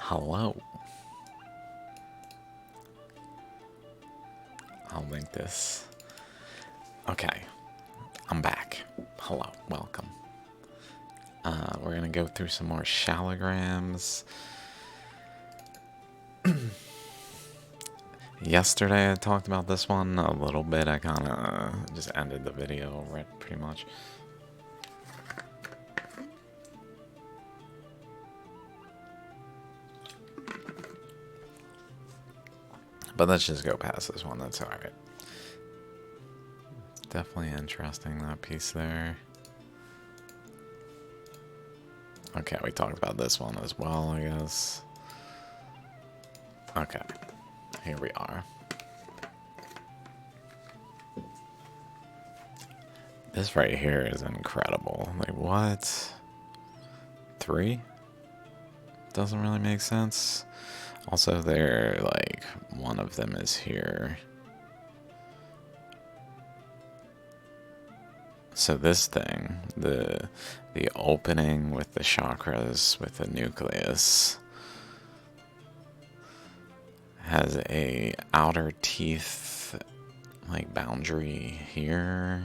Hello. I'll link this. Okay, I'm back. Hello, welcome. We're gonna go through some more shallograms. Yesterday I talked about this one a little bit. I kind of just ended the video right pretty much. But let's just go past this one. That's alright. Definitely interesting, that piece there. Okay, we talked about this one as well, I guess. Okay, here we are. This right here is incredible. Like, what? 3? Doesn't really make sense. Also, they're like, one of them is here. So this thing, the opening with the chakras with the nucleus has a outer teeth like boundary here,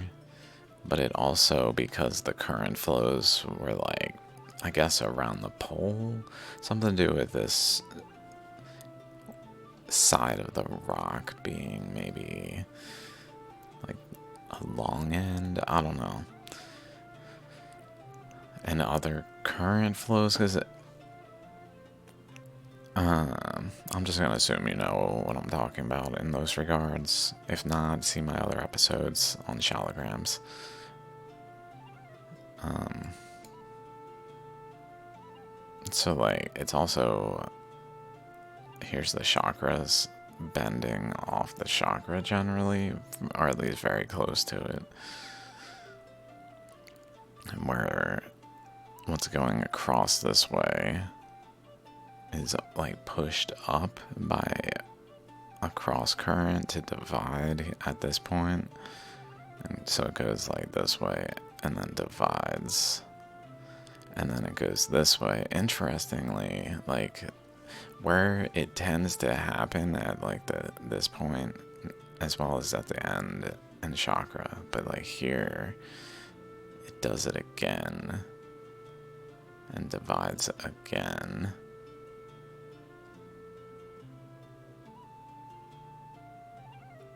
but it also, because the current flows were like, I guess around the pole, something to do with this side of the rock being maybe like a long end, I don't know. And other current flows, because I'm just gonna assume you know what I'm talking about in those regards. If not, see my other episodes on shallograms. So like, it's also, here's the chakras bending off the chakra generally, or at least very close to it. And where what's going across this way is like pushed up by a cross current to divide at this point. And so it goes like this way and then divides. And then it goes this way. Interestingly, like where it tends to happen at like this point, as well as at the end in chakra, but like here it does it again and divides again.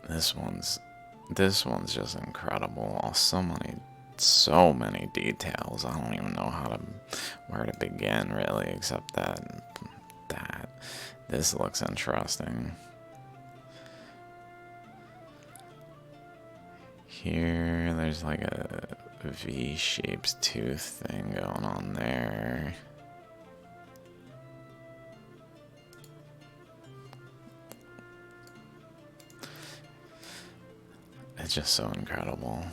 This one's just incredible. So many details. I don't even know where to begin really, except that this looks interesting. Here, there's like a V-shaped tooth thing going on there. It's just so incredible.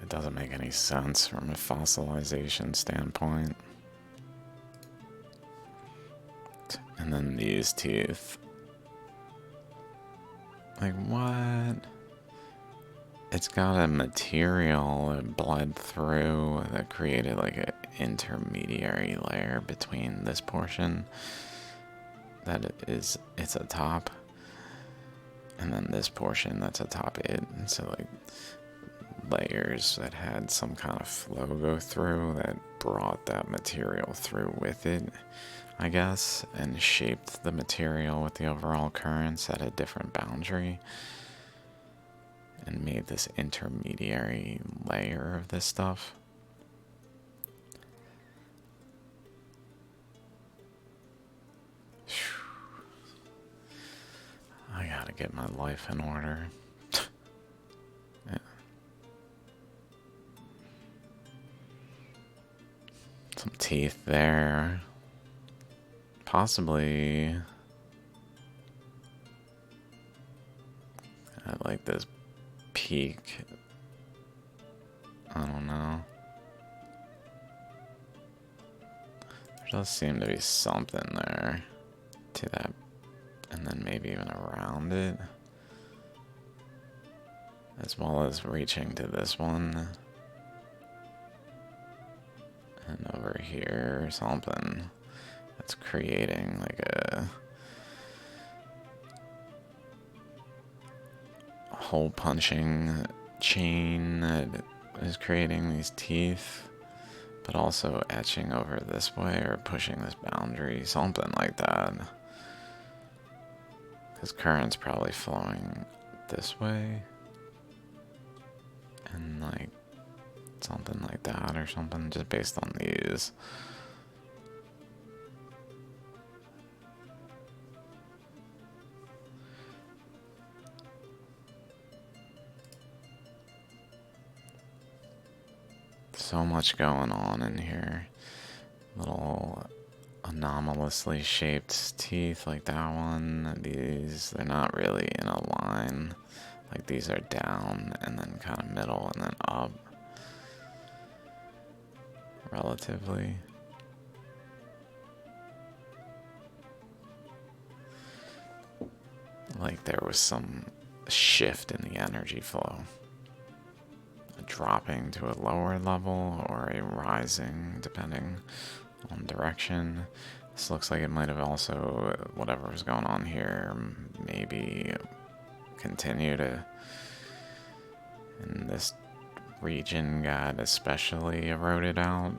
It doesn't make any sense from a fossilization standpoint. And then these teeth. Like, what? It's got a material that bled through that created like an intermediary layer between this portion it's atop, and then this portion that's atop it. And so like layers that had some kind of flow go through that brought that material through with it, I guess, and shaped the material with the overall currents at a different boundary and made this intermediary layer of this stuff. I gotta get my life in order. Yeah. Some teeth there. Possibly at like this peak. I don't know. There does seem to be something there to that, and then maybe even around it, as well as reaching to this one and over here or something. that's creating like a hole punching chain that is creating these teeth, but also etching over this way or pushing this boundary, something like that. Because current's probably flowing this way, and like something like that or something, just based on these. So much going on in here. Little anomalously shaped teeth like that one. These, they're not really in a line. Like these are down and then kind of middle and then up. Relatively. Like there was some shift in the energy flow. A dropping to a lower level or a rising, depending on direction. This looks like it might have also, whatever was going on here, maybe continue to, and this region got especially eroded out.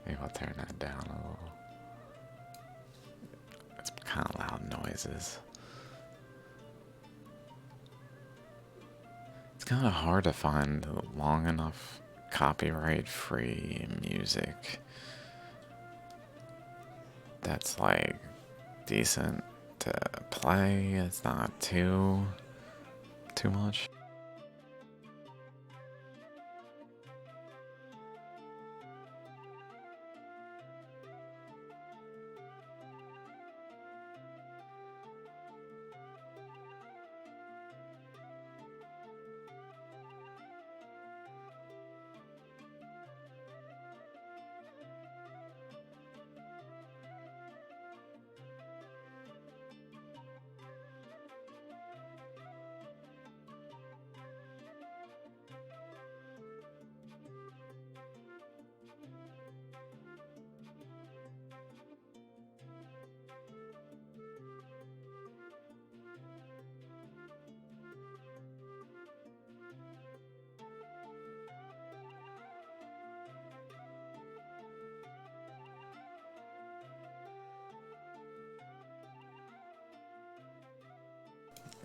Maybe I'll turn that down a little. It's kind of loud noises. It's kind of hard to find long enough copyright-free music that's like decent to play. It's not too much.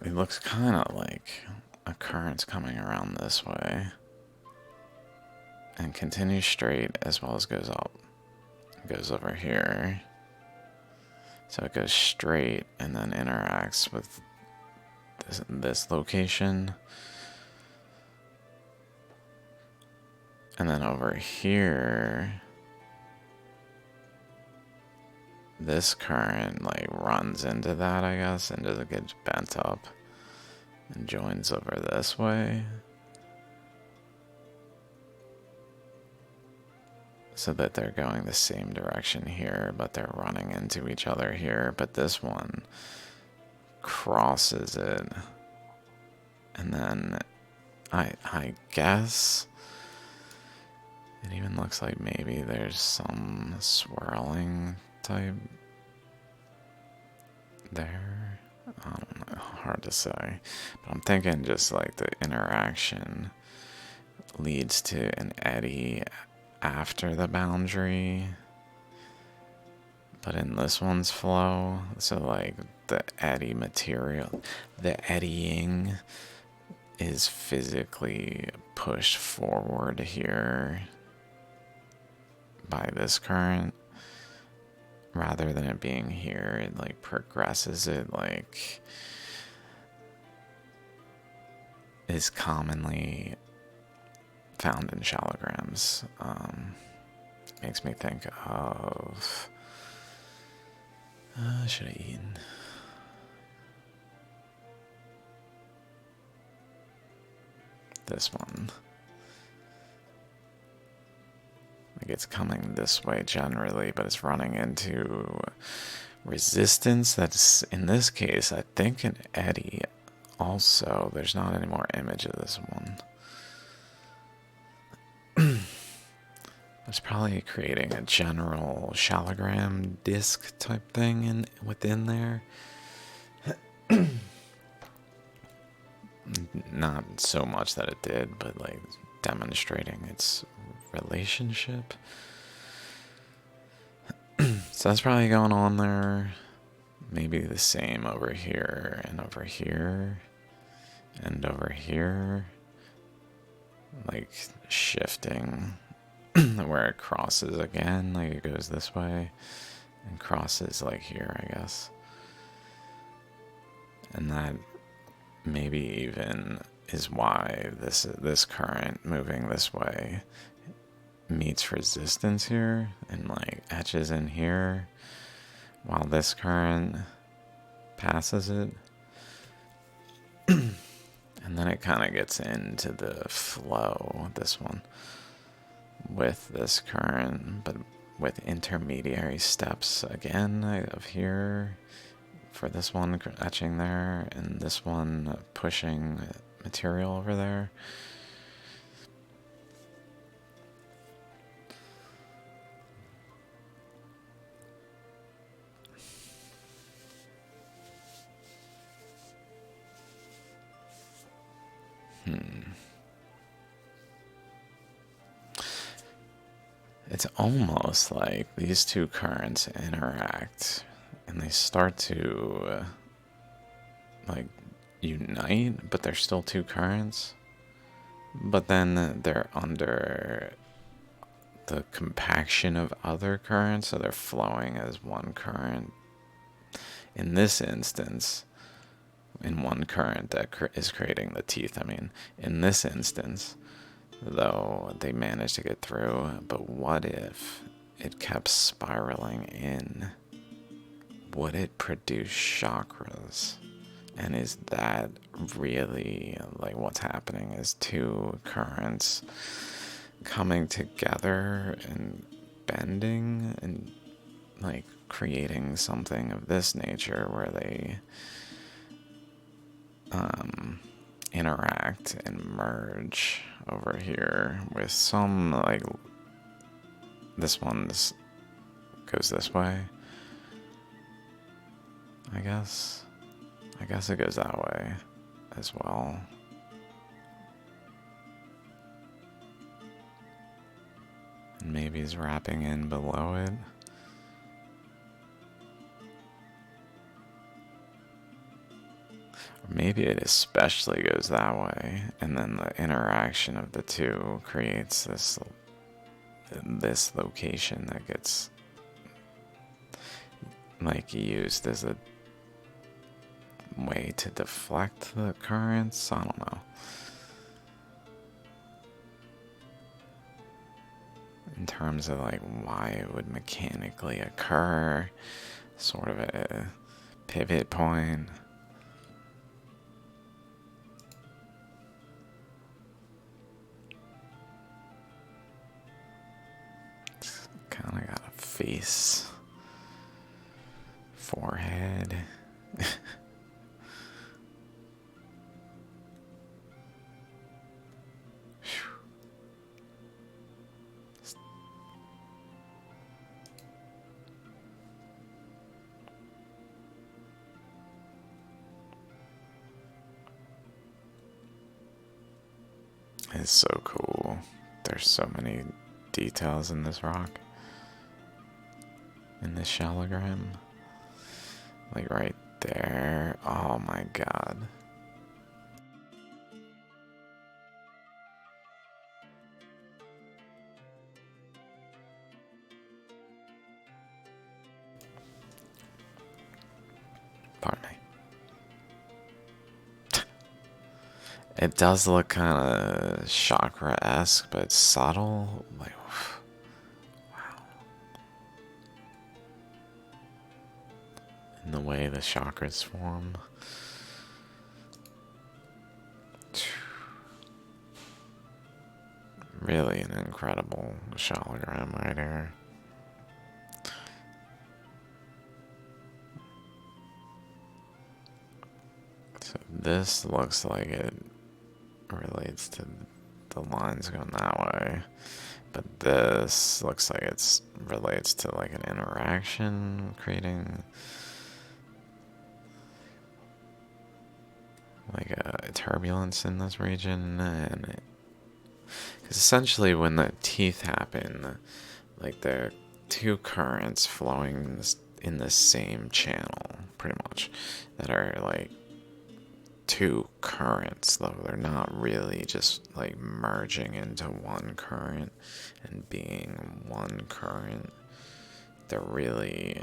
It looks kind of like a current's coming around this way and continues straight as well as goes up. It goes over here. So it goes straight and then interacts with this location. And then over here, this current like runs into that, I guess, and just gets bent up and joins over this way. So that they're going the same direction here, but they're running into each other here. But this one crosses it. And then I guess it even looks like maybe there's some swirling type there. I don't know, hard to say. But I'm thinking just like the interaction leads to an eddy after the boundary. But in this one's flow, so like the eddy material, the eddying is physically pushed forward here by this current rather than it being here. It like progresses, it like is commonly found in shallograms. Makes me think of should I eaten this one? Like it's coming this way generally, but it's running into resistance. That's in this case, I think, an eddy. Also, there's not any more image of this one. It's probably creating a general shallogram disk type thing within there. Not so much that it did, but like demonstrating its relationship. So that's probably going on there. Maybe the same over here and over here and over here. Like shifting where it crosses again, like it goes this way and crosses like here, I guess. And that maybe even is why this current moving this way meets resistance here and like etches in here while this current passes it. And then it kind of gets into the flow, this one, with this current, but with intermediary steps again of here for this one etching there and this one pushing material over there. It's almost like these two currents interact and they start to like unite, but they're still two currents. But then they're under the compaction of other currents, so they're flowing as one current. In this instance, in one current that is creating the teeth, I mean, in this instance, though they managed to get through, but what if it kept spiraling in? Would it produce chakras? And is that really like what's happening? Is two currents coming together and bending and like creating something of this nature where they interact and merge over here with some like this one goes this way. I guess it goes that way as well. And maybe he's wrapping in below it. Or maybe it especially goes that way, and then the interaction of the two creates this location that gets like used as a way to deflect the currents. I don't know. In terms of like why it would mechanically occur, sort of a pivot point. It's kind of got a face, forehead. It's so cool. There's so many details in this rock. In this shallogram. Like right there. Oh my god. Pardon me. It does look kind of chakra-esque, but subtle. Like, wow. In the way the chakras form. Really an incredible shallogram right here. So this looks like it relates to the lines going that way. But this looks like it's relates to like an interaction creating like a turbulence in this region, and because essentially when the teeth happen, like there are two currents flowing in the same channel, pretty much, that are like two currents, though they're not really just like merging into one current and being one current. They're really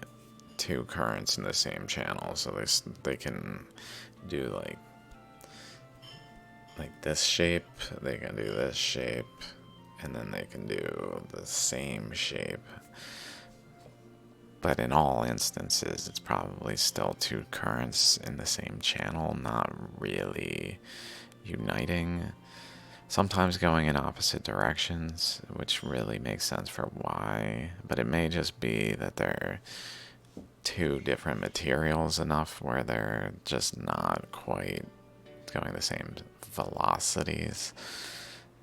two currents in the same channel, so they can do like this shape, they can do this shape, and then they can do the same shape. But in all instances, it's probably still two currents in the same channel, not really uniting. Sometimes going in opposite directions, which really makes sense for why, but it may just be that they're two different materials enough where they're just not quite going the same velocities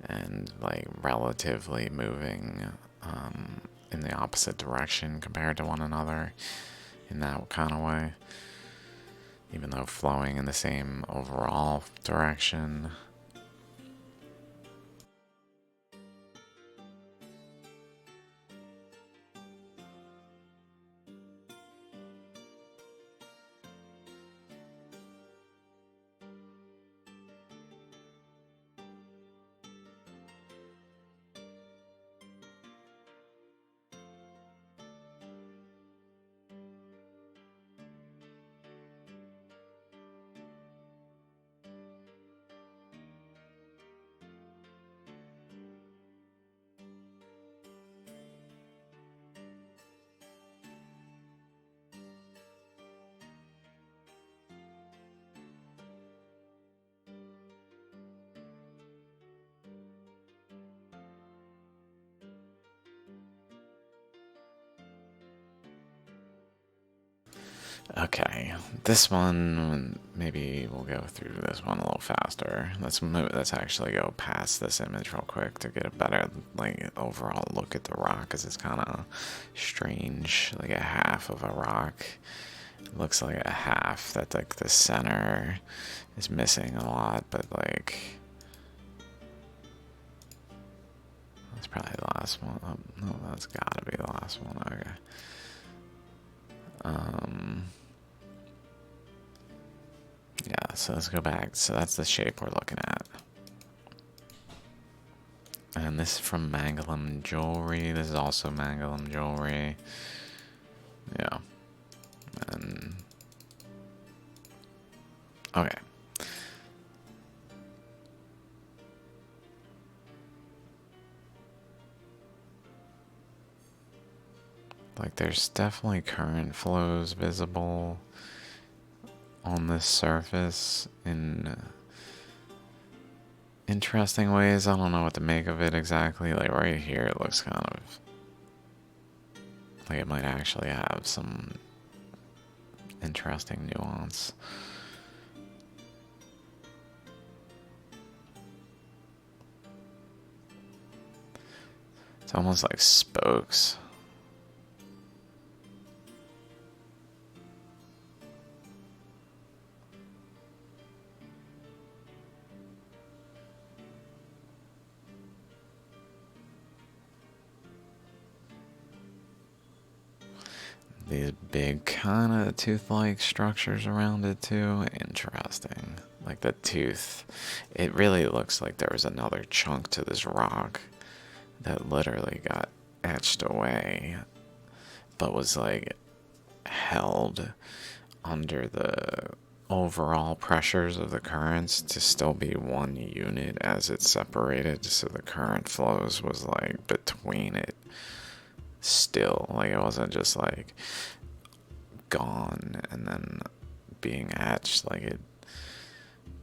and like relatively moving in the opposite direction compared to one another in that kind of way, even though flowing in the same overall direction. Okay, this one, maybe we'll go through this one a little faster. Let's actually go past this image real quick to get a better like overall look at the rock, because it's kind of strange, like a half of a rock. It looks like a half that like the center is missing a lot, but like that's probably the last one. Oh, no, that's gotta be the last one. Okay. Yeah, so let's go back. So that's the shape we're looking at. And this is from Mangalam Jewelry. This is also Mangalam Jewelry. Yeah. And okay. Like there's definitely current flows visible on this surface in interesting ways. I don't know what to make of it exactly. Like right here, it looks kind of like it might actually have some interesting nuance. It's almost like spokes. These big kind of tooth-like structures around it too. Interesting. Like the tooth. It really looks like there was another chunk to this rock that literally got etched away, but was like held under the overall pressures of the currents to still be one unit as it separated. So the current flows was like between it still, like it wasn't just like gone and then being etched. Like it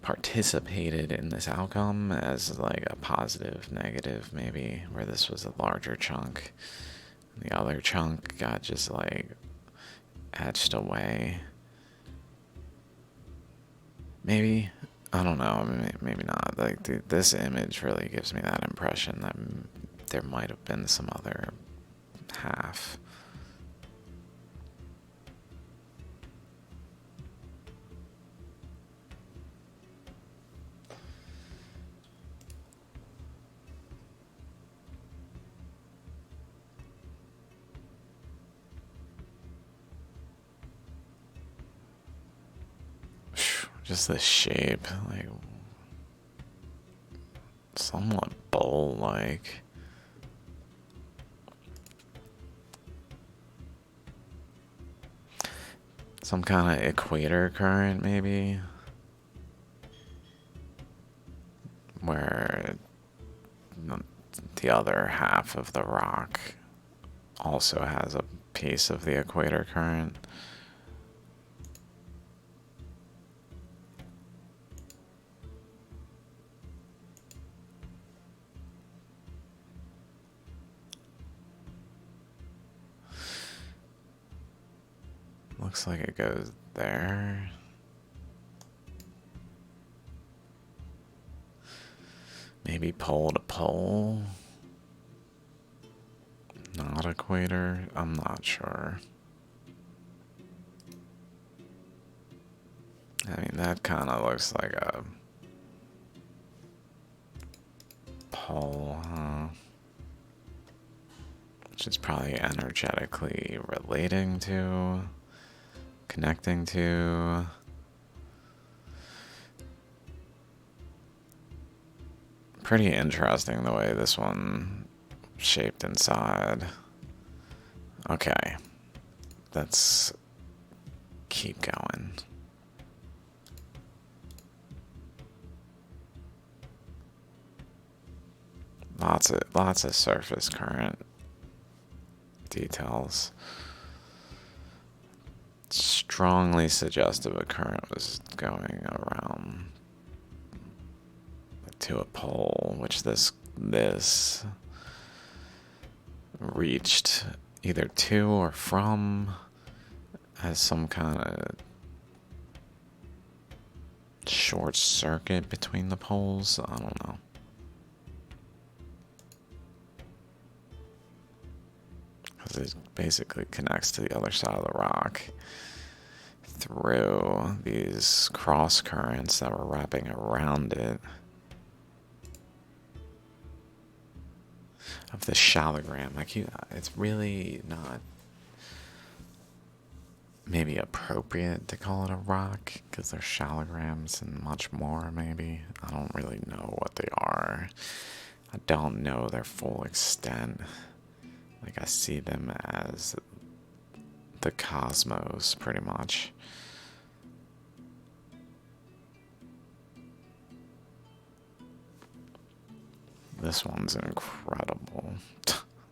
participated in this outcome as like a positive negative, maybe, where this was a larger chunk, the other chunk got just like etched away. Maybe, I don't know, maybe not. Like this image really gives me that impression that there might have been some other half. Just the shape, like somewhat bowl-like. Some kind of equator current, maybe, where the other half of the rock also has a piece of the equator current. Looks like it goes there. Maybe pole to pole. Not equator. I'm not sure. I mean, that kind of looks like a pole, huh? Which is probably energetically relating to, connecting to. Pretty interesting the way this one shaped inside. Okay, let's keep going. Lots of surface current details. Strongly suggestive a current was going around to a pole, which this reached either to or from as some kind of short circuit between the poles. I don't know. Because it basically connects to the other side of the rock through these cross currents that were wrapping around it. Of the shallogram, it's really not maybe appropriate to call it a rock because they're shallograms and much more. Maybe I don't really know what they are. I don't know their full extent. Like, I see them as the cosmos, pretty much. This one's incredible.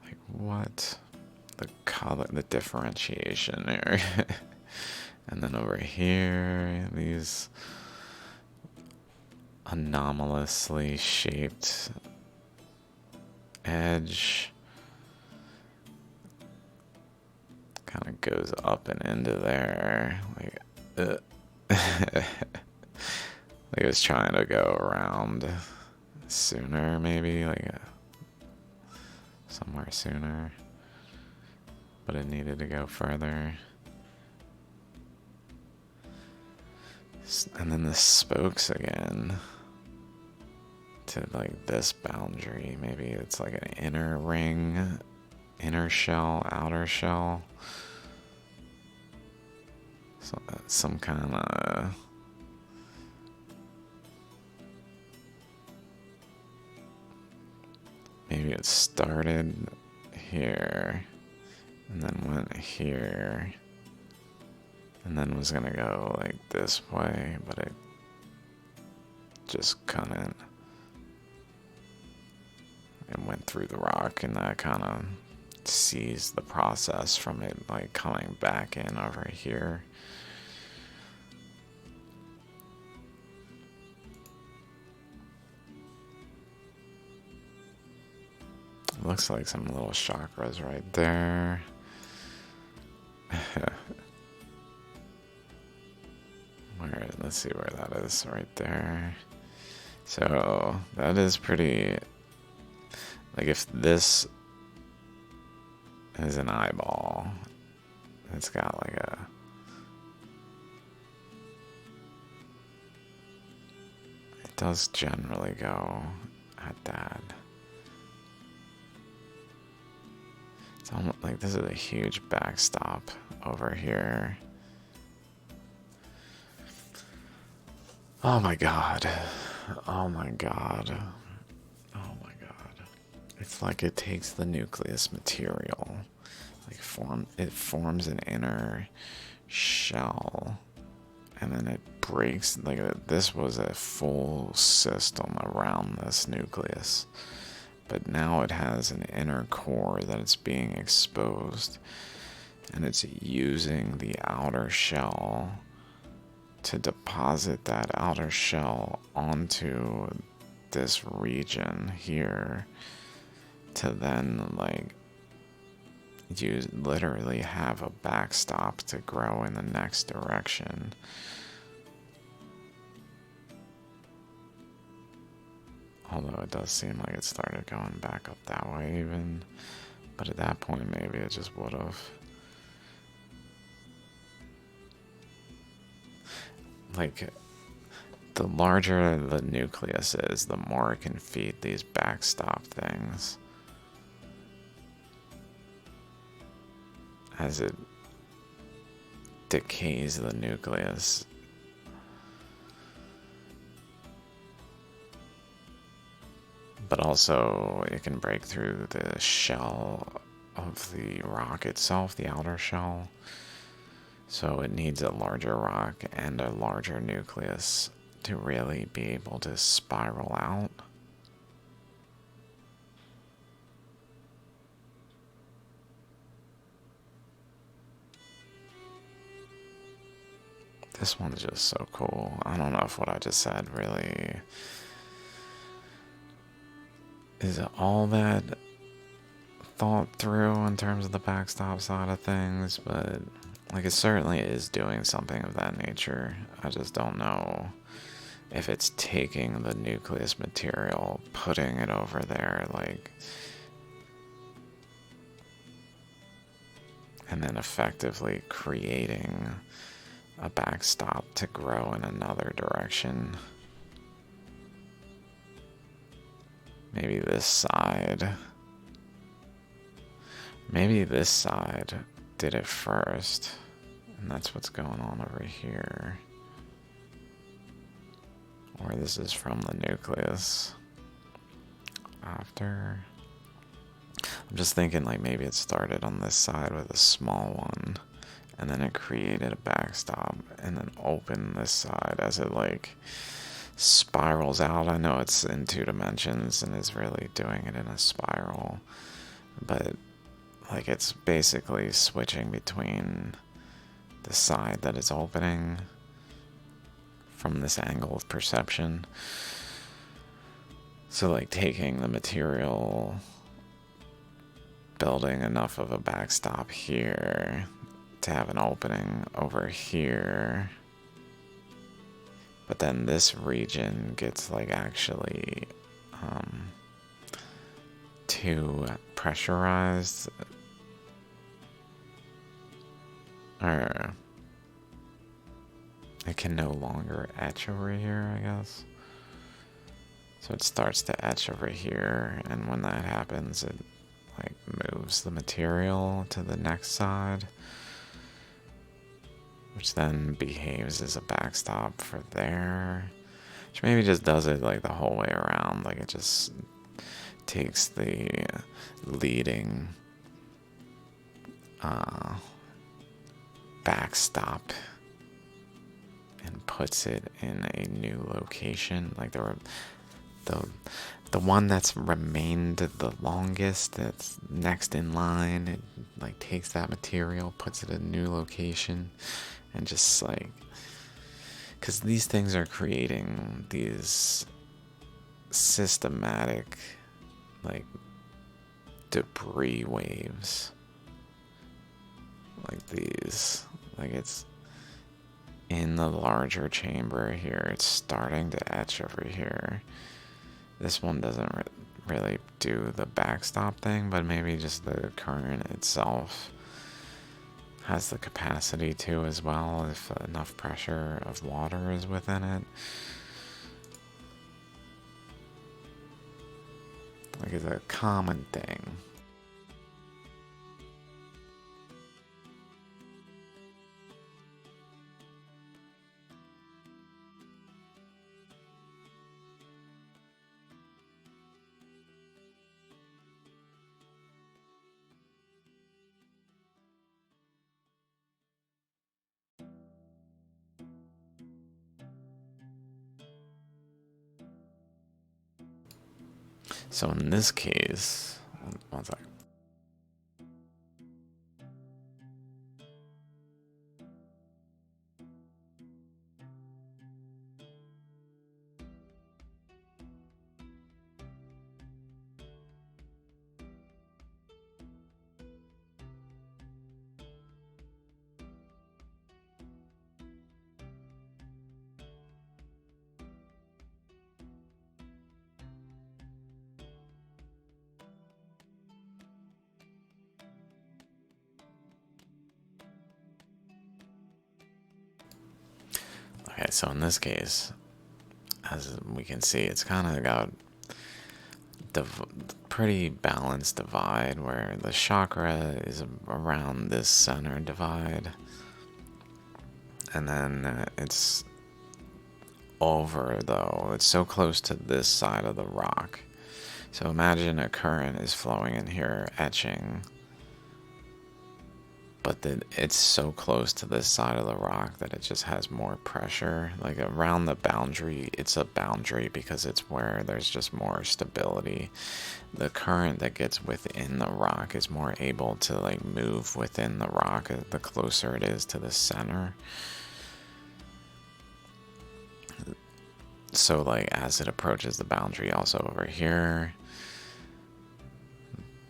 Like, what? The color, the differentiation there. And then over here, these anomalously shaped edge. Kind of goes up and into there. Like, like it was trying to go around sooner, maybe, like somewhere sooner, but it needed to go further. And then the spokes again to like this boundary. Maybe it's like an inner ring, inner shell, outer shell. So some kind of maybe it started here and then went here and then was gonna go like this way, but it just couldn't. It went through the rock, and that kind of seized the process from it like coming back in over here. Looks like some little chakras right there. Let's see where that is, right there. So that is pretty Like if this is an eyeball, it's got like a... It does generally go at that. It's almost like this is a huge backstop over here. Oh my god. Oh my god. Oh my god. It's like it takes the nucleus material, like it forms an inner shell, and then it breaks. Like this was a full system around this nucleus, but now it has an inner core that it's being exposed, and it's using the outer shell to deposit that outer shell onto this region here, to then like you literally have a backstop to grow in the next direction. Although it does seem like it started going back up that way even, but at that point maybe it just would have. Like, the larger the nucleus is, the more it can feed these backstop things. As it decays the nucleus. But also, it can break through the shell of the rock itself, the outer shell. So it needs a larger rock and a larger nucleus to really be able to spiral out. This one's just so cool. I don't know if what I just said really is all that thought through in terms of the backstop side of things, but like it certainly is doing something of that nature. I just don't know if it's taking the nucleus material, putting it over there, like, and then effectively creating a backstop to grow in another direction. Maybe this side. Maybe this side did it first, and that's what's going on over here. Or this is from the nucleus after. I'm just thinking like maybe it started on this side with a small one, and then it created a backstop, and then opened this side as it like spirals out. I know it's in 2 dimensions and is really doing it in a spiral, but like it's basically switching between the side that is opening from this angle of perception. So like taking the material, building enough of a backstop here to have an opening over here. But then this region gets like actually too pressurized, or it can no longer etch over here, I guess. So it starts to etch over here, and when that happens, it like moves the material to the next side, which then behaves as a backstop for there, which maybe just does it like the whole way around. Like it just takes the leading backstop and puts it in a new location. Like the one that's remained the longest, that's next in line, it like takes that material, puts it in a new location, and just like, because these things are creating these systematic like debris waves, like these, like it's in the larger chamber here, it's starting to etch over here. This one doesn't really do the backstop thing, but maybe just the current itself has the capacity to as well if enough pressure of water is within it. Like, it's a common thing. So in this case, one sec. Okay, so in this case, as we can see, it's kind of got the pretty balanced divide where the chakra is around this center divide, and then it's over, though it's so close to this side of the rock. So imagine a current is flowing in here, etching, but then it's so close to this side of the rock that it just has more pressure. Like around the boundary, it's a boundary because it's where there's just more stability. The current that gets within the rock is more able to like move within the rock the closer it is to the center. So like as it approaches the boundary, also over here,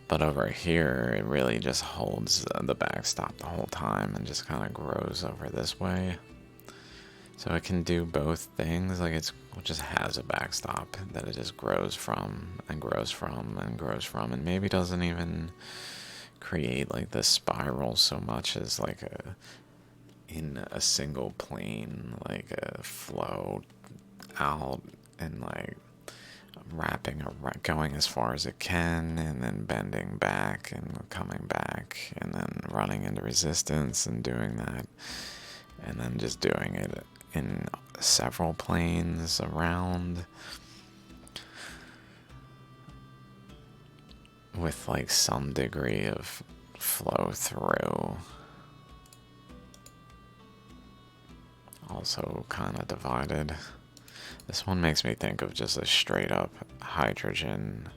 but over here, it really just holds the backstop the whole time and just kind of grows over this way. So it can do both things. Like it just has a backstop that it just grows from and grows from and grows from, and maybe doesn't even create like the spiral so much as like in a single plane, like a flow out and like wrapping or going as far as it can and then bending back and coming back and then running into resistance and doing that and then just doing it in several planes around with like some degree of flow through. Also kind of divided. This one makes me think of just a straight up hydrogen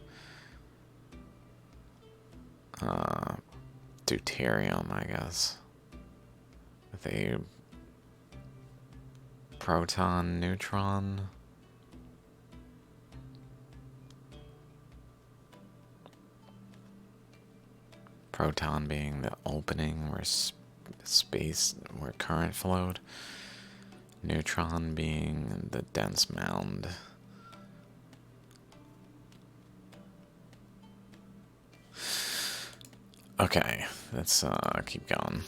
deuterium, I guess, with a proton neutron. Proton being the opening where space, where current flowed. Neutron being the dense mound. Okay, let's keep going.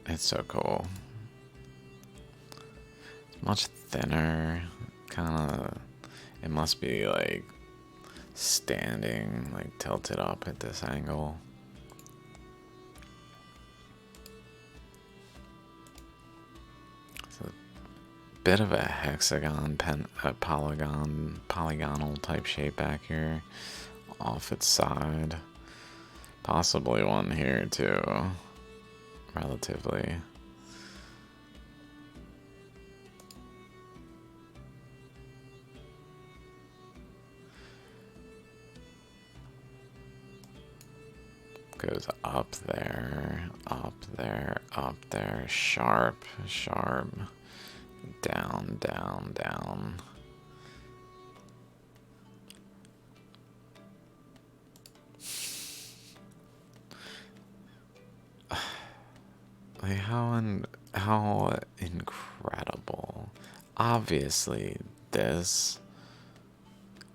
It's so cool. It's much thinner, kind of. It must be like standing, like tilted up at this angle. Bit of a hexagon, polygonal type shape back here off its side. Possibly one here too, relatively. Goes up there, up there, up there, sharp, sharp. Down, down, down. Like how incredible. obviously this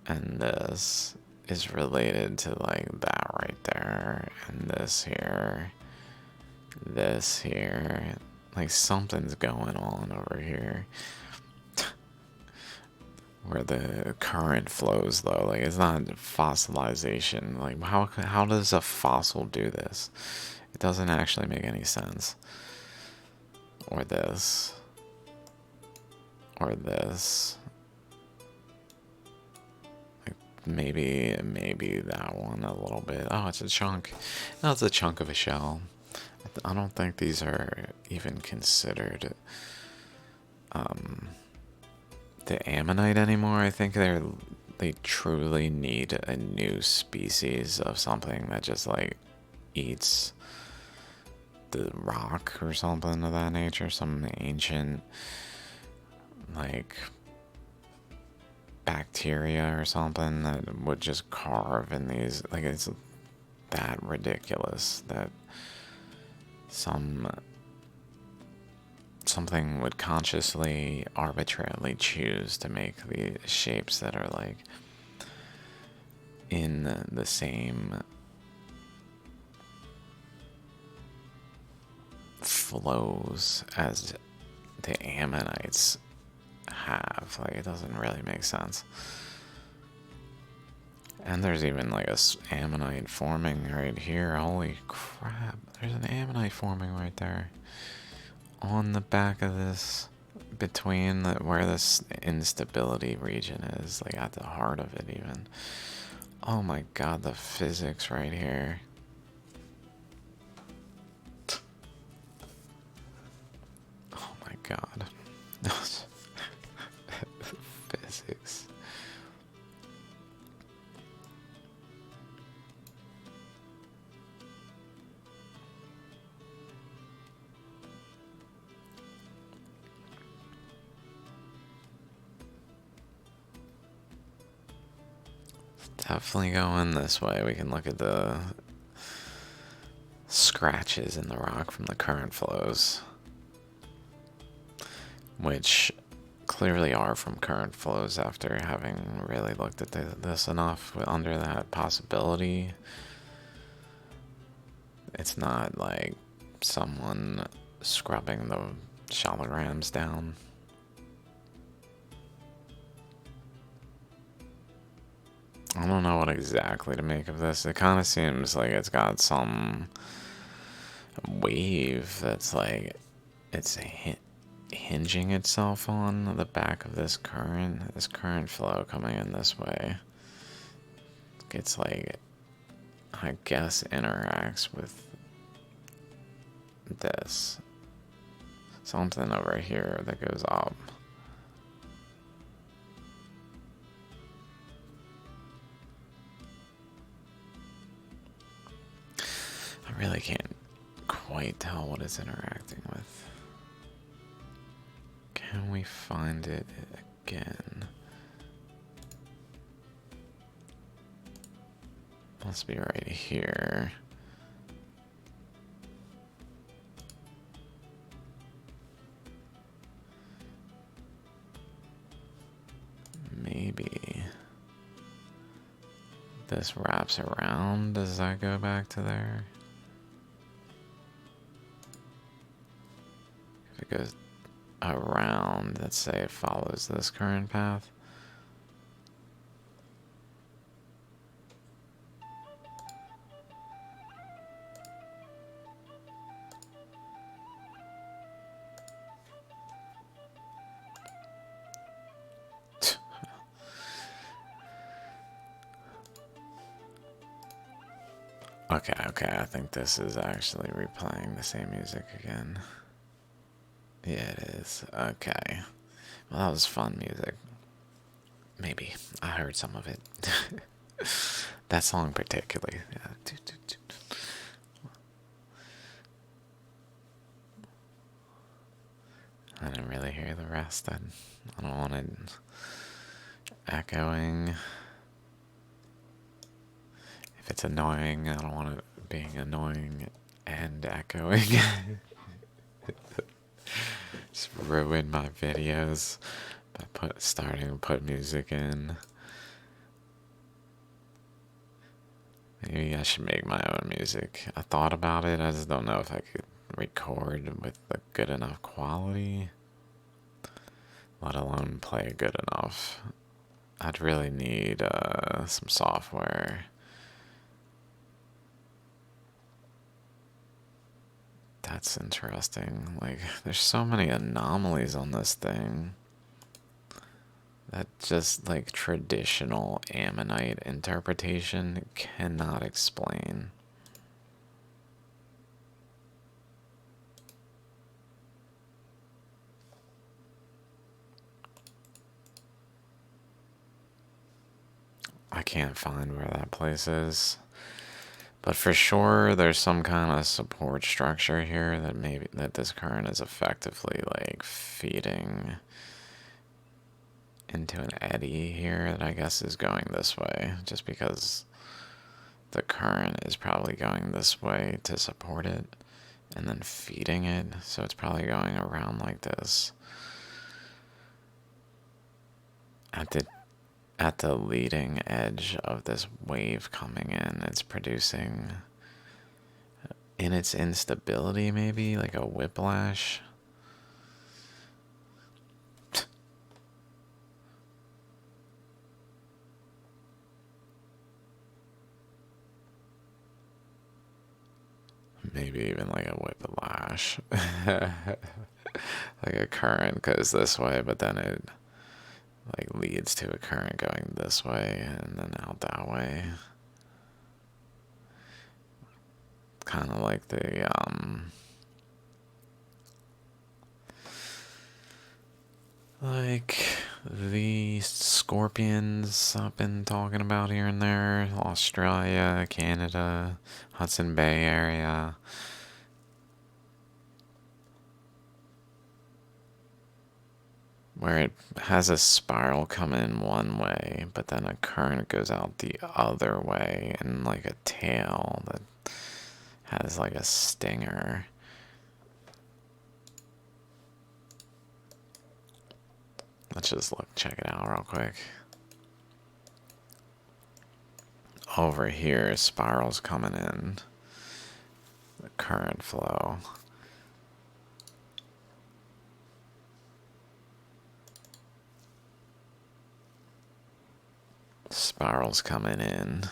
and this is related to like that right there, and this here. Like something's going on over here. Where the current flows though, like it's not fossilization. Like how does a fossil do this? It doesn't actually make any sense. Or this. Or this. Like maybe that one a little bit. Oh, it's a chunk. No, it's a chunk of a shell. I don't think these are even considered the ammonite anymore. I think they truly need a new species of something that just like eats the rock or something of that nature. Some ancient like bacteria or something that would just carve in these. Like it's that ridiculous that something would consciously, arbitrarily choose to make the shapes that are like in the same flows as the ammonites have. Like it doesn't really make sense. And there's even like a ammonite forming right here. Holy crap, there's an ammonite forming right there on the back of this, between where this instability region is, like at the heart of it even. Oh my god, the physics right here. Oh my god. Physics. Definitely going this way. We can look at the scratches in the rock from the current flows, which clearly are from current flows after having really looked at this enough under that possibility. It's not like someone scrubbing the shallograms down. I don't know what exactly to make of this. It kind of seems like it's got some wave that's like it's hinging itself on the back of this current flow coming in this way. It's like, I guess, interacts with this. Something over here that goes up. I really can't quite tell what it's interacting with. Can we find it again? Must be right here. Maybe this wraps around. Does that go back to there? If it goes around, let's say it follows this current path. Okay, I think this is actually replaying the same music again. Yeah, it is. Okay. Well, that was fun music. Maybe. I heard some of it. That song particularly. Yeah. I didn't really hear the rest. I don't want it echoing. If it's annoying, I don't want it being annoying and echoing. Just ruined my videos by starting to put music in. Maybe I should make my own music. I thought about it, I just don't know if I could record with a good enough quality, let alone play good enough. I'd really need some software. That's interesting. Like, there's so many anomalies on this thing that just like traditional Ammonite interpretation cannot explain. I can't find where that place is. But for sure, there's some kind of support structure here that maybe that this current is effectively like feeding into an eddy here that I guess is going this way, just because the current is probably going this way to support it and then feeding it, so it's probably going around like this. At the leading edge of this wave coming in, it's producing, in its instability, maybe like a whiplash. Maybe even like a whiplash. Like a current goes this way, but then it like leads to a current going this way and then out that way. Kind of like the scorpions I've been talking about here and there, Australia, Canada, Hudson Bay area. Where it has a spiral come in one way, but then a current goes out the other way, and like a tail that has like a stinger. Let's just check it out real quick. Over here, spirals coming in. The current flow. Spirals coming in.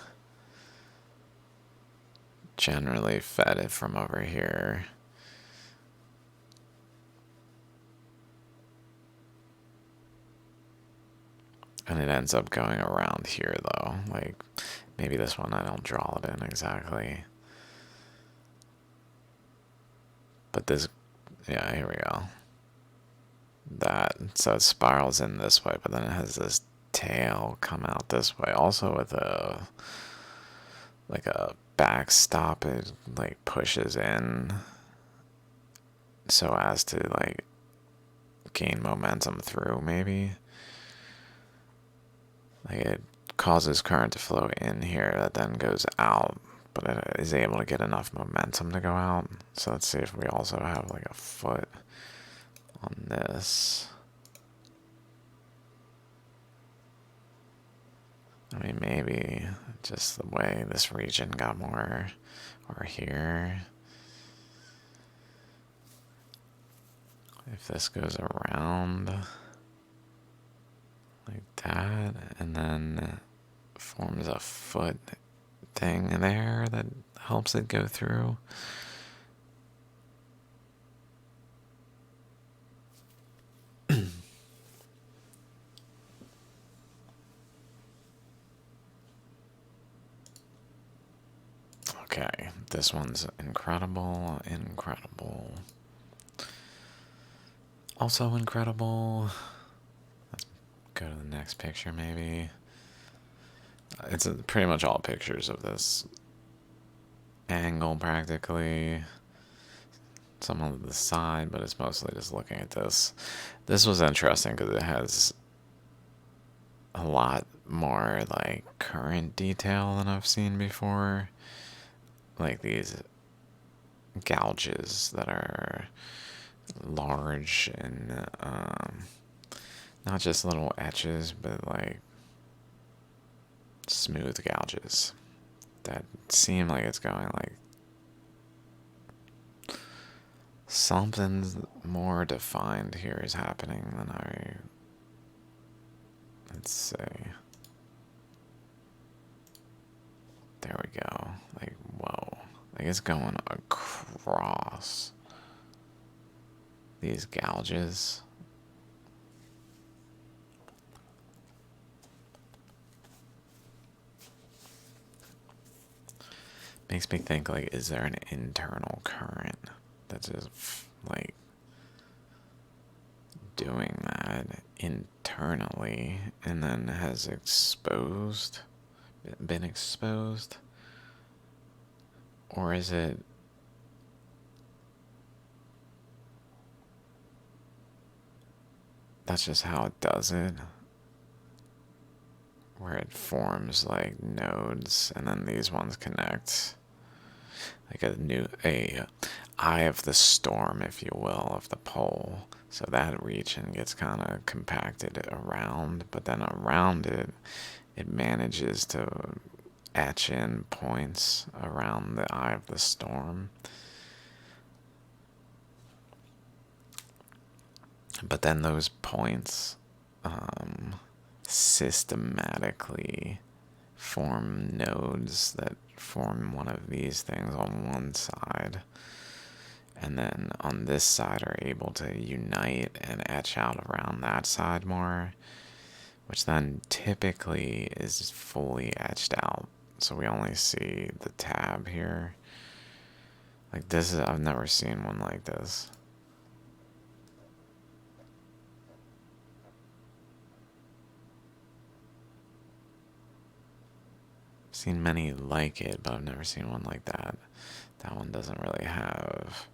Generally fed it from over here. And it ends up going around here though. Like, maybe this one I don't draw it in exactly. But this, yeah, here we go. So it spirals in this way, but then it has this tail come out this way. Also with a backstop, it like pushes in so as to like gain momentum through, maybe. Like it causes current to flow in here that then goes out, but it is able to get enough momentum to go out. So let's see if we also have like a foot on this. I mean, maybe just the way this region got more, or here. If this goes around like that, and then forms a foot thing there that helps it go through. Okay, this one's incredible, incredible. Also incredible. Let's go to the next picture, maybe. It's pretty much all pictures of this angle, practically. Some on the side, but it's mostly just looking at this. This was interesting because it has a lot more like current detail than I've seen before. Like these gouges that are large and not just little etches, but like smooth gouges that seem like it's going like something more defined here is happening than let's say, there we go. Like, whoa. Like it's going across these gouges. Makes me think, like, is there an internal current that's just like doing that internally and then has been exposed? Or is it that's just how it does it? Where it forms like nodes and then these ones connect. Like a eye of the storm, if you will, of the pole. So that region gets kind of compacted around, but then around it, it manages to etch in points around the eye of the storm. But then those points systematically form nodes that form one of these things on one side, and then on this side are able to unite and etch out around that side more, which then typically is fully etched out. So we only see the tab here. Like this is, I've never seen one like this. I've seen many like it, but I've never seen one like that. That one doesn't really have,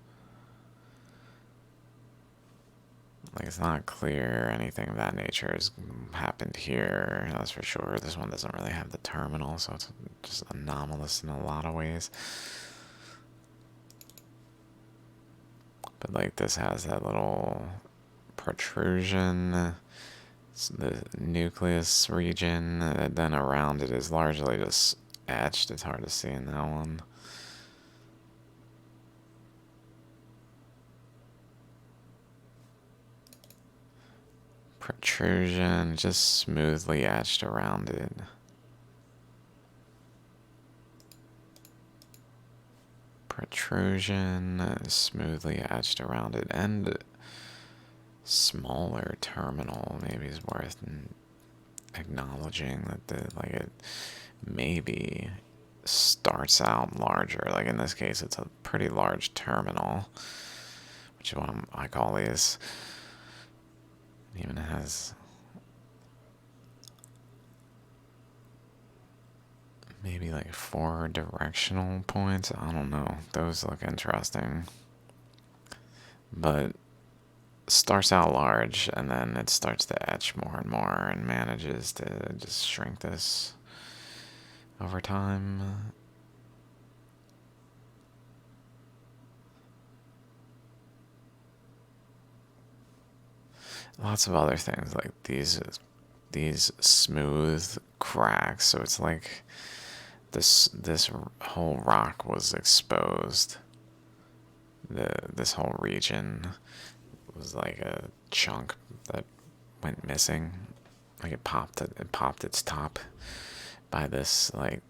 like, it's not clear anything of that nature has happened here, that's for sure. This one doesn't really have the terminal, so it's just anomalous in a lot of ways. But like this has that little protrusion, the nucleus region, and then around it is largely just etched. It's hard to see in that one. Protrusion just smoothly etched around it. Protrusion smoothly etched around it, and smaller terminal maybe is worth acknowledging that it maybe starts out larger. Like in this case, it's a pretty large terminal, which is what I call these. Even has maybe like 4 directional points. I don't know. Those look interesting. But starts out large and then it starts to etch more and more and manages to just shrink this over time. Lots of other things like these smooth cracks. So it's like this whole rock was exposed. This whole region was like a chunk that went missing. Like it popped its top by this like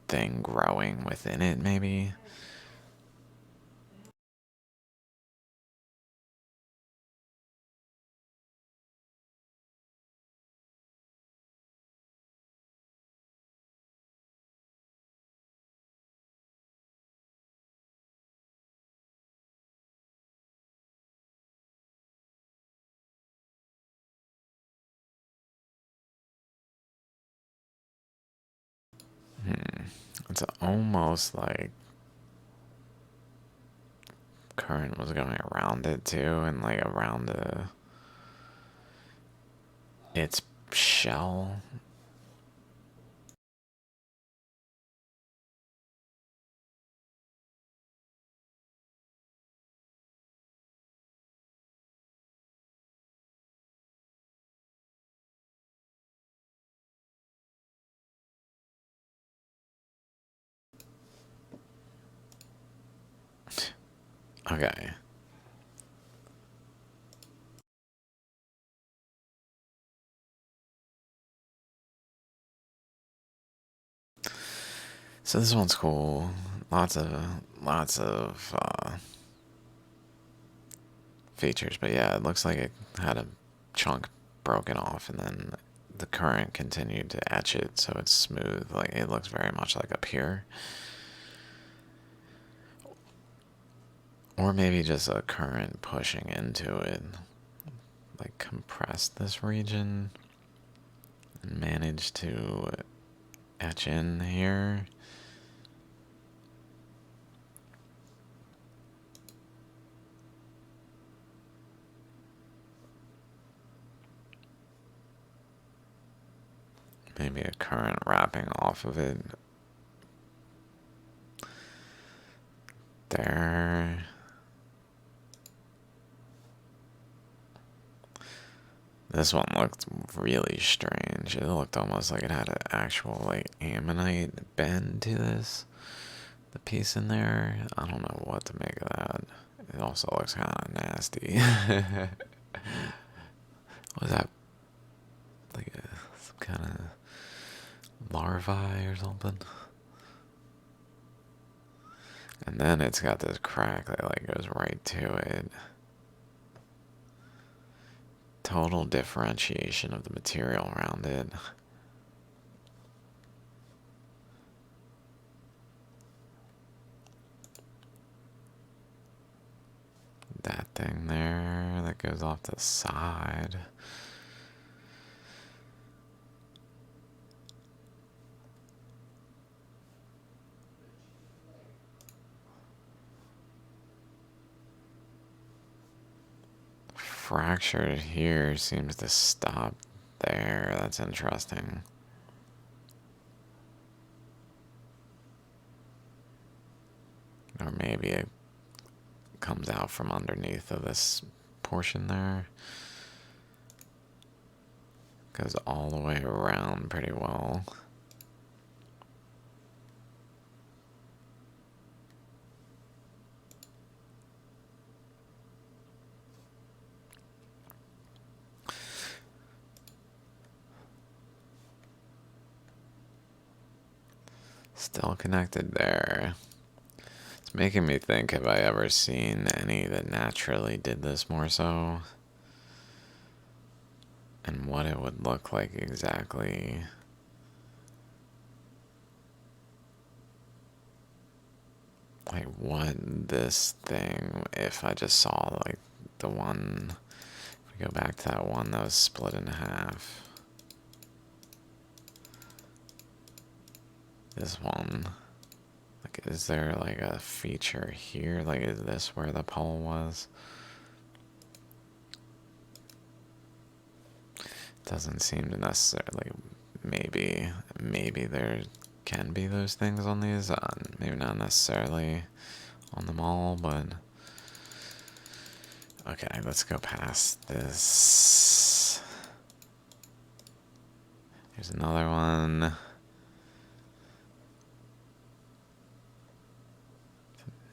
thing growing within it, maybe. It's almost like current was going around it too, and like around its shell. Okay. So this one's cool. Lots of features, but yeah, it looks like it had a chunk broken off, and then the current continued to etch it, so it's smooth. Like it looks very much like up here, or maybe just a current pushing into it, like compressed this region and managed to etch in here. Maybe a current wrapping off of it. There. This one looked really strange. It looked almost like it had an actual like ammonite bend to this. The piece in there. I don't know what to make of that. It also looks kind of nasty. Was that like some kind of larvae or something? And then it's got this crack that like goes right to it. Total differentiation of the material around it. That thing there that goes off the side. Fracture here seems to stop there. That's interesting. Or maybe it comes out from underneath of this portion there. Goes all the way around pretty well. Still connected there. It's making me think, have I ever seen any that naturally did this more so? And what it would look like exactly. Like what this thing, if I just saw like the one, if we go back to that one that was split in half. This one. Like, is there like a feature here? Like, is this where the pole was? Doesn't seem to necessarily. Maybe there can be those things on these. Maybe not necessarily on them all, but okay. Let's go past this. Here's another one.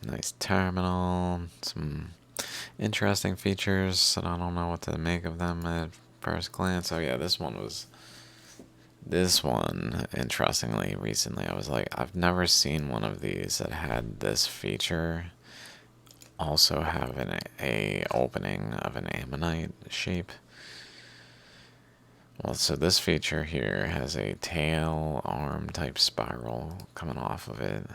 Nice terminal. Some interesting features that I don't know what to make of them at first glance. Oh yeah, this one, interestingly, recently, I was like, I've never seen one of these that had this feature also have a opening of an ammonite shape. Well, so this feature here has a tail arm type spiral coming off of it.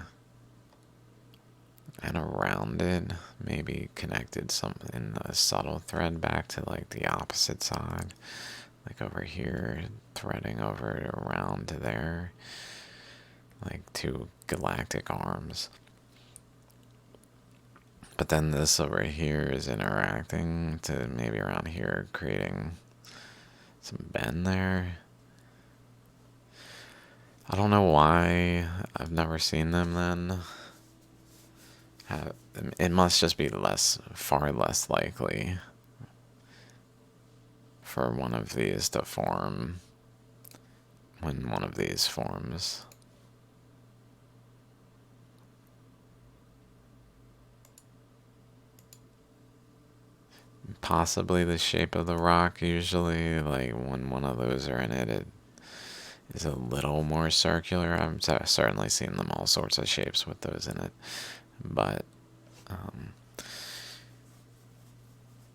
And around it, maybe connected something in a subtle thread back to like the opposite side, like over here, threading over around to there, like two galactic arms. But then this over here is interacting to maybe around here, creating some bend there. I don't know why I've never seen them then. It must just be far less likely for one of these to form when one of these forms. possibly the shape of the rock. Usually, like when one of those are in it, it is a little more circular. I've certainly seen them all sorts of shapes with those in it, but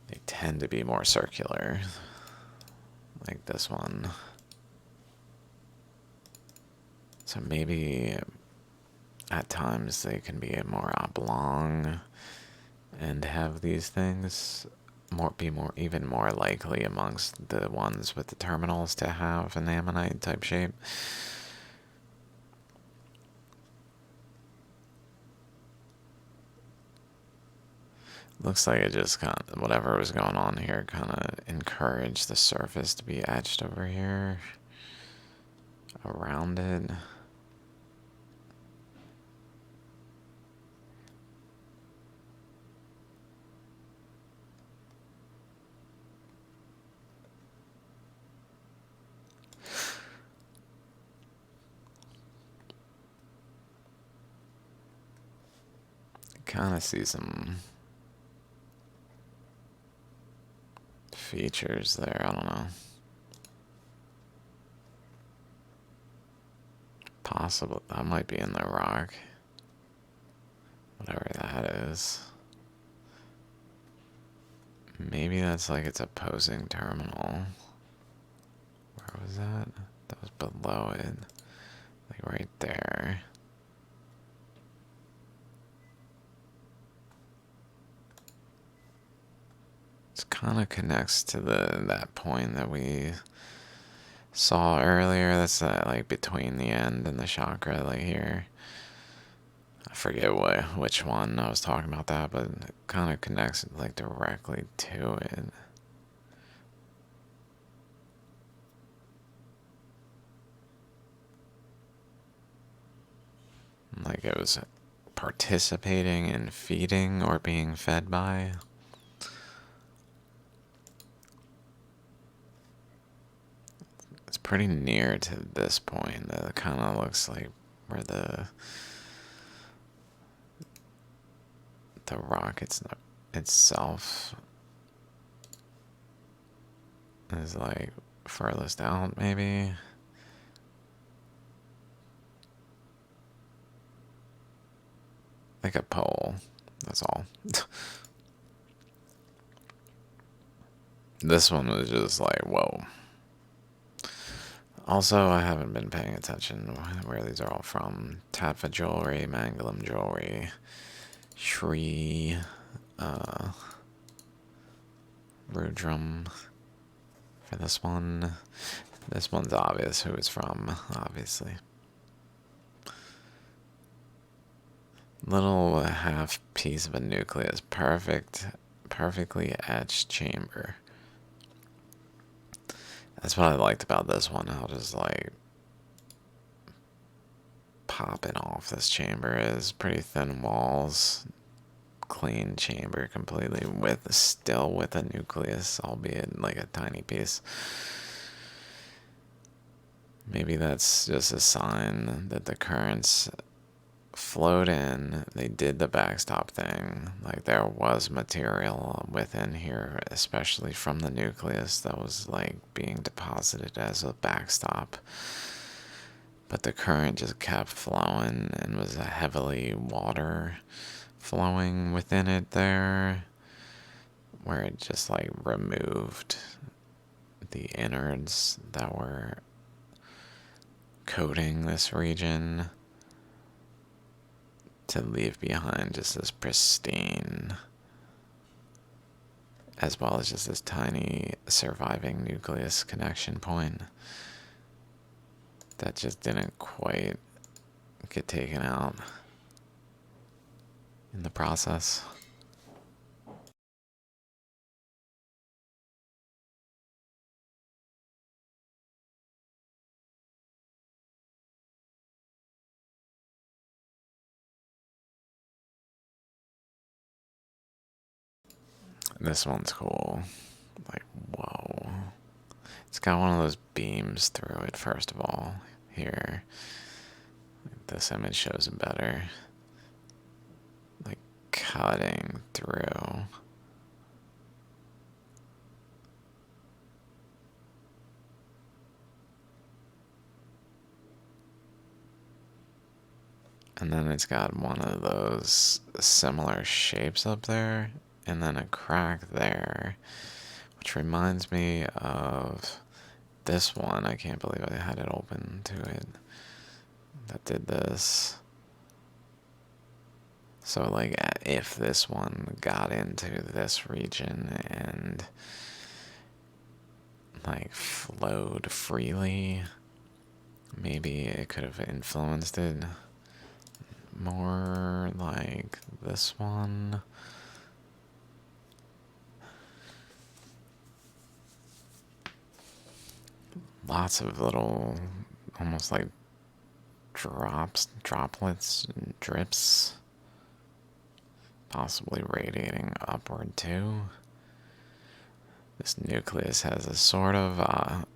they tend to be more circular, like this one. So maybe at times they can be more oblong and have these things even more likely amongst the ones with the terminals to have an ammonite type shape. Looks like it just kind of, whatever was going on here kind of encouraged the surface to be etched over here around it. Kind of see some features there. I don't know. Possible that might be in the rock. Whatever that is. Maybe that's like its opposing terminal. Where was that? That was below it. Like right there. It kind of connects to that point that we saw earlier. That's like between the end and the chakra, like here. I forget which one I was talking about that, but it kind of connects like directly to it. Like it was participating in feeding or being fed by. It's pretty near to this point. That kind of looks like where the rock itself is like furthest out, maybe. Like a pole. That's all. This one was just like, whoa. Also, I haven't been paying attention where these are all from. Tatva jewelry, Mangalam jewelry, Shri, Rudram for this one. This one's obvious who it's from, obviously. Little half piece of a nucleus, perfectly etched chamber. That's what I liked about this one. How just like popping off this chamber is pretty thin walls, clean chamber completely still with a nucleus, albeit like a tiny piece. Maybe that's just a sign that the currents flowed in, they did the backstop thing, like there was material within here, especially from the nucleus, that was like being deposited as a backstop, but the current just kept flowing and was a heavily water flowing within it there, where it just like removed the innards that were coating this region to leave behind just this pristine, as well as just this tiny surviving nucleus connection point that just didn't quite get taken out in the process. This one's cool. Like, whoa. It's got one of those beams through it, first of all. Here. This image shows it better. Like, cutting through. And then it's got one of those similar shapes up there, and then a crack there, which reminds me of this one. I can't believe I had it open to it. That did this. So, like, if this one got into this region and, like, flowed freely, maybe it could have influenced it more like this one. Lots of little, almost like droplets, drips, possibly radiating upward too. This nucleus has a sort of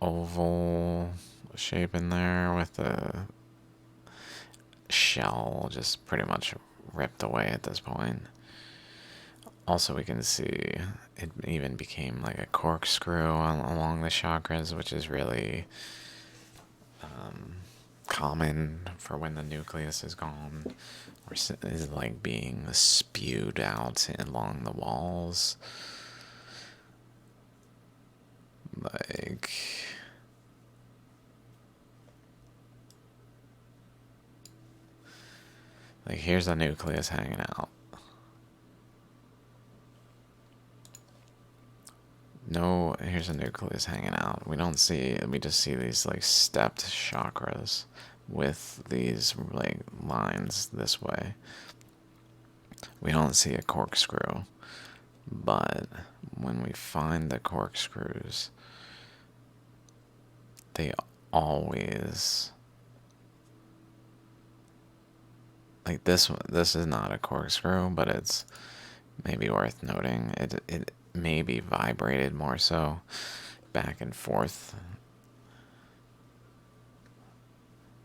oval shape in there with the shell just pretty much ripped away at this point. Also, we can see it even became like a corkscrew along the chakras, which is really common for when the nucleus is gone, or is like being spewed out along the walls. Like, here's the nucleus hanging out. No, here's a nucleus hanging out. We just see these like stepped chakras with these like lines this way. We don't see a corkscrew, but when we find the corkscrews, they always, like this one. This is not a corkscrew, but it's maybe worth noting. It may be vibrated more so back and forth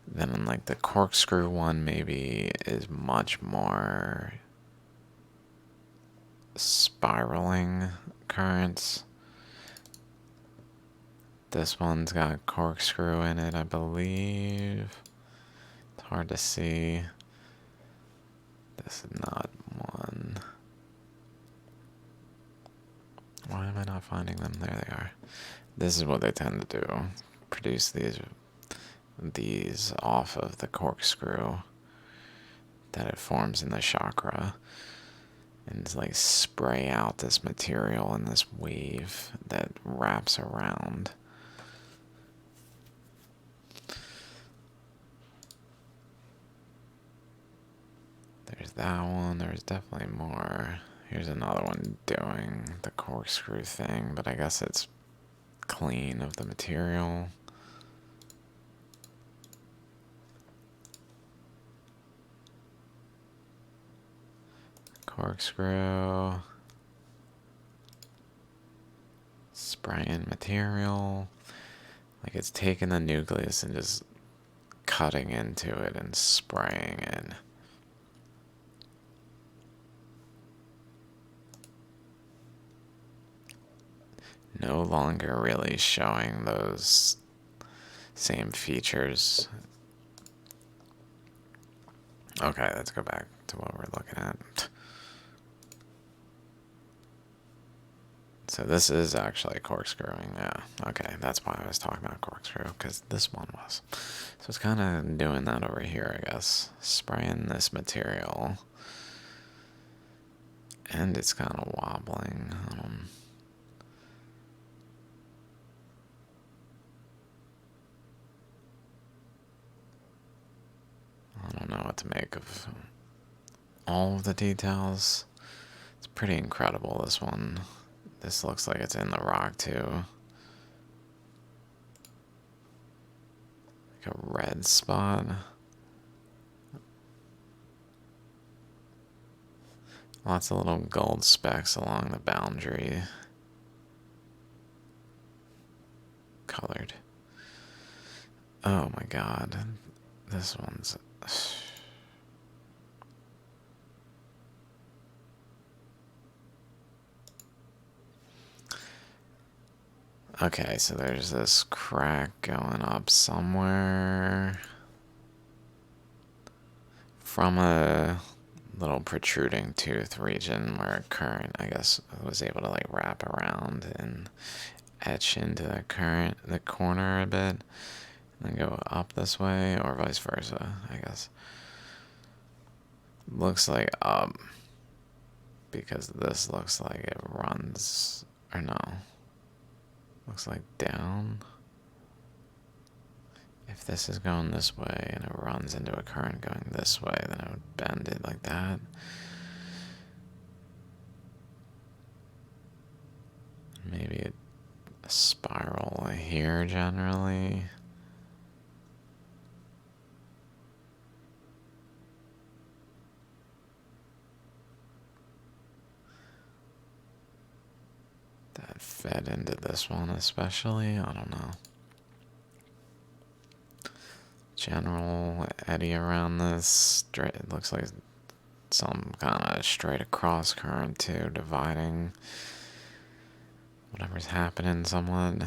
than like the corkscrew one. Maybe is much more spiraling currents. This one's got corkscrew in it, I believe. It's hard to see. This is not one. Why am I not finding them? There they are. This is what they tend to do. Produce these off of the corkscrew that it forms in the chakra. And it's like spray out this material in this wave that wraps around. There's that one. There's definitely more. Here's another one doing the corkscrew thing, but I guess it's clean of the material. Corkscrew. Spraying material. Like it's taking the nucleus and just cutting into it and spraying it. No longer really showing those same features. Okay, let's go back to what we're looking at. So this is actually corkscrewing, yeah. Okay, that's why I was talking about corkscrew, because this one was. So it's kind of doing that over here, I guess. Spraying this material. And it's kind of wobbling. I don't know what to make of all of the details. It's pretty incredible, this one. This looks like it's in the rock, too. Like a red spot. Lots of little gold specks along the boundary. Colored. Oh my god. This one's... Okay, so there's this crack going up somewhere. from a little protruding tooth region where current, I guess, was able to like wrap around and etch into the corner a bit, and then go up this way, or vice versa, I guess. Looks like up, because this looks like it runs, or no, looks like down. If this is going this way and it runs into a current going this way, then I would bend it like that. Maybe a spiral here generally. That fed into this one especially, I don't know. General eddy around this, straight, it looks like some kind of straight across current too, dividing whatever's happening somewhat.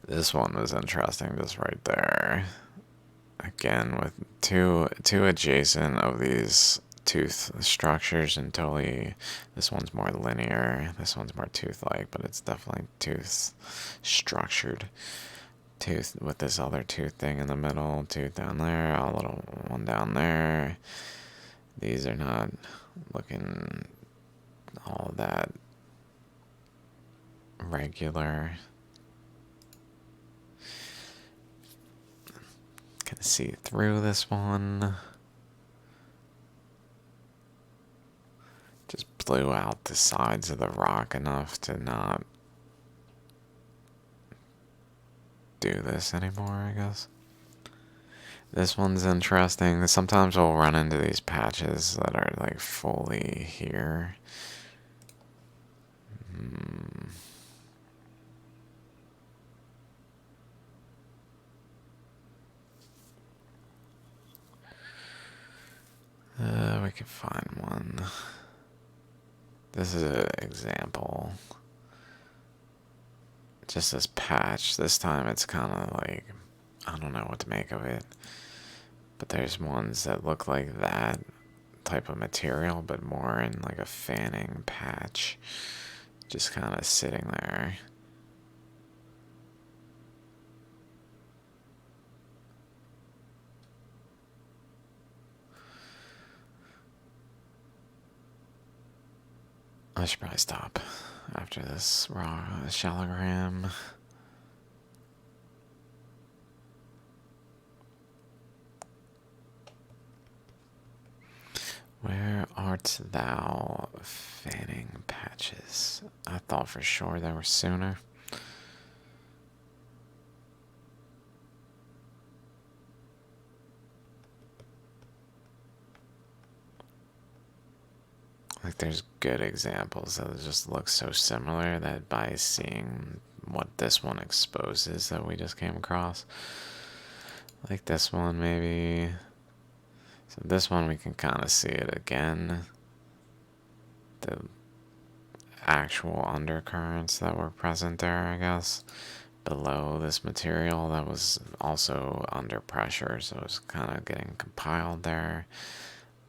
This one was interesting, just right there. Again, with two adjacent of these tooth structures, and totally, this one's more linear, this one's more tooth-like, but it's definitely tooth structured. Tooth with this other tooth thing in the middle, tooth down there, a little one down there. These are not looking all that regular. Can see through this one. Just blew out the sides of the rock enough to not do this anymore, I guess. This one's interesting. Sometimes we'll run into these patches that are like fully here. We can find one. This is an example. Just this patch. This time it's kind of like, I don't know what to make of it. But there's ones that look like that type of material, but more in like a fanning patch. Just kind of sitting there. I should probably stop after this raw shallogram. Where art thou, fanning patches? I thought for sure they were sooner. Like there's good examples that just look so similar that by seeing what this one exposes that we just came across, like this one maybe. So this one we can kind of see it again. The actual undercurrents that were present there, I guess, below this material that was also under pressure, so it was kind of getting compiled there.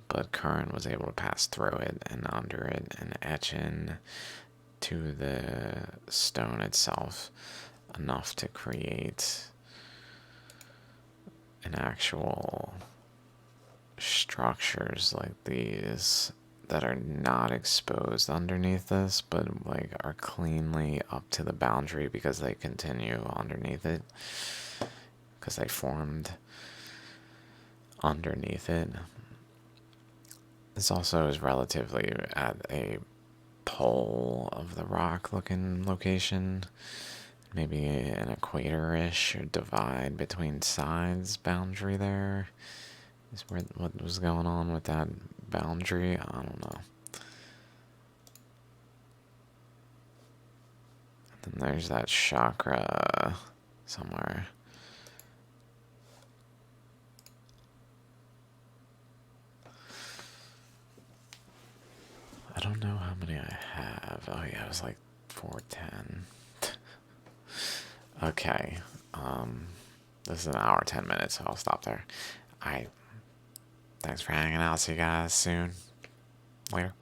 But current was able to pass through it and under it and etch in to the stone itself enough to create an actual structures like these that are not exposed underneath this, but like are cleanly up to the boundary because they continue underneath it, because they formed underneath it. This also is relatively at a pole of the rock looking location, maybe an equator-ish or divide between sides boundary there. Is where what was going on with that boundary? I don't know. And then there's that chakra somewhere. I don't know how many I have. Oh yeah, it was like 410. Okay. This is an hour, 10 minutes, so I'll stop there. Thanks for hanging out. See you guys soon. Later.